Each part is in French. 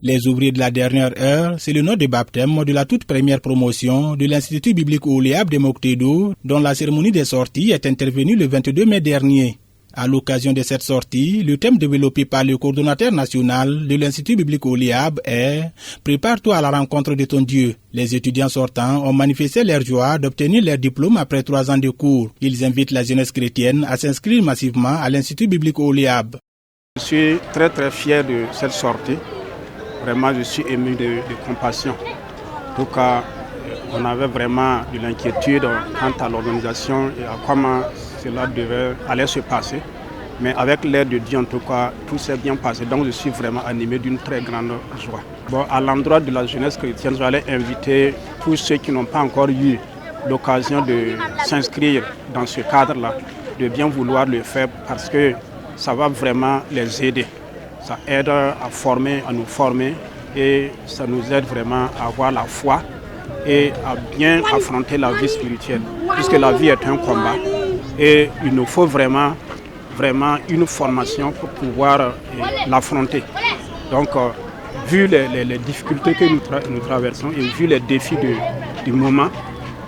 Les ouvriers de la dernière heure, c'est le nom de baptême de la toute première promotion de l'Institut biblique Oliab de Moctédo, dont la cérémonie des sorties est intervenue le 22 mai dernier. À l'occasion de cette sortie, le thème développé par le coordonnateur national de l'Institut biblique Oliab est « Prépare-toi à la rencontre de ton Dieu ». Les étudiants sortants ont manifesté leur joie d'obtenir leur diplôme après 3 ans de cours. Ils invitent la jeunesse chrétienne à s'inscrire massivement à l'Institut biblique Oliab. Je suis très fier de cette sortie. Vraiment, je suis ému de compassion. En tout cas, on avait vraiment de l'inquiétude quant à l'organisation et à comment cela devait aller se passer. Mais avec l'aide de Dieu, en tout cas, tout s'est bien passé. Donc, je suis vraiment animé d'une très grande joie. Bon, à l'endroit de la jeunesse chrétienne, j'allais inviter tous ceux qui n'ont pas encore eu l'occasion de s'inscrire dans ce cadre-là, de bien vouloir le faire parce que ça va vraiment les aider. Ça aide à nous former et ça nous aide vraiment à avoir la foi et à bien affronter la vie spirituelle. Puisque la vie est un combat et il nous faut vraiment une formation pour pouvoir l'affronter. Donc, vu les difficultés que nous traversons et vu les défis du moment,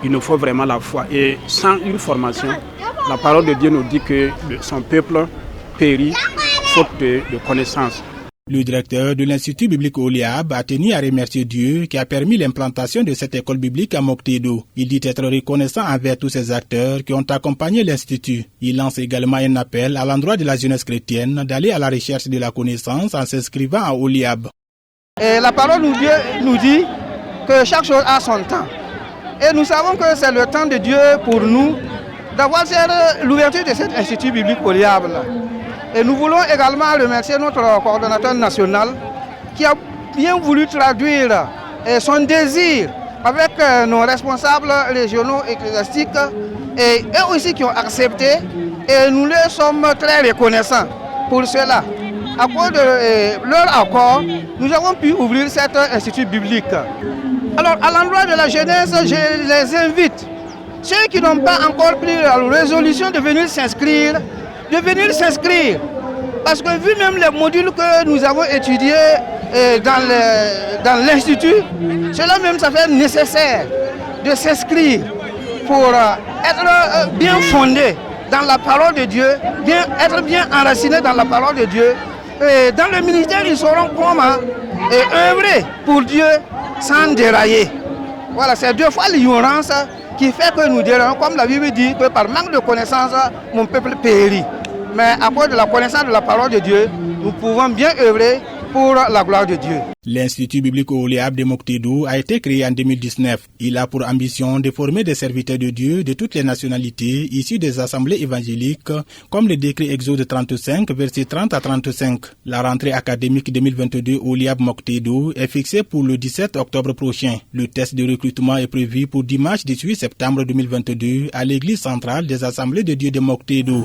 il nous faut vraiment la foi. Et sans une formation, la parole de Dieu nous dit que son peuple périt faute de connaissances. Le directeur de l'Institut biblique Oliab a tenu à remercier Dieu qui a permis l'implantation de cette école biblique à Moctédo. Il dit être reconnaissant envers tous ces acteurs qui ont accompagné l'Institut. Il lance également un appel à l'endroit de la jeunesse chrétienne d'aller à la recherche de la connaissance en s'inscrivant à Oliab. Et la parole nous dit que chaque chose a son temps. Et nous savons que c'est le temps de Dieu pour nous d'avoir l'ouverture de cet Institut biblique Oliab. Et nous voulons également remercier notre coordonnateur national qui a bien voulu traduire son désir avec nos responsables régionaux ecclésiastiques et eux aussi qui ont accepté et nous leur sommes très reconnaissants pour cela. À cause de leur accord, nous avons pu ouvrir cet institut biblique. Alors à l'endroit de la jeunesse, je les invite, ceux qui n'ont pas encore pris la résolution de venir s'inscrire, parce que vu même les modules que nous avons étudiés dans l'institut, cela même ça fait nécessaire de s'inscrire pour être bien fondé dans la parole de Dieu, être bien enraciné dans la parole de Dieu. Et dans le ministère, ils sauront comment œuvrer pour Dieu sans dérailler. Voilà, c'est 2 fois l'ignorance qui fait que nous déraillons, comme la Bible dit, que par manque de connaissance, mon peuple périt. Mais à cause de la connaissance de la parole de Dieu, nous pouvons bien œuvrer pour la gloire de Dieu. L'Institut biblique Oliab de Moctédo a été créé en 2019. Il a pour ambition de former des serviteurs de Dieu de toutes les nationalités issus des assemblées évangéliques, comme le décret Exode 35, versets 30 à 35. La rentrée académique 2022 Oliab Moctédo est fixée pour le 17 octobre prochain. Le test de recrutement est prévu pour dimanche 18 septembre 2022 à l'église centrale des assemblées de Dieu de Moctédo.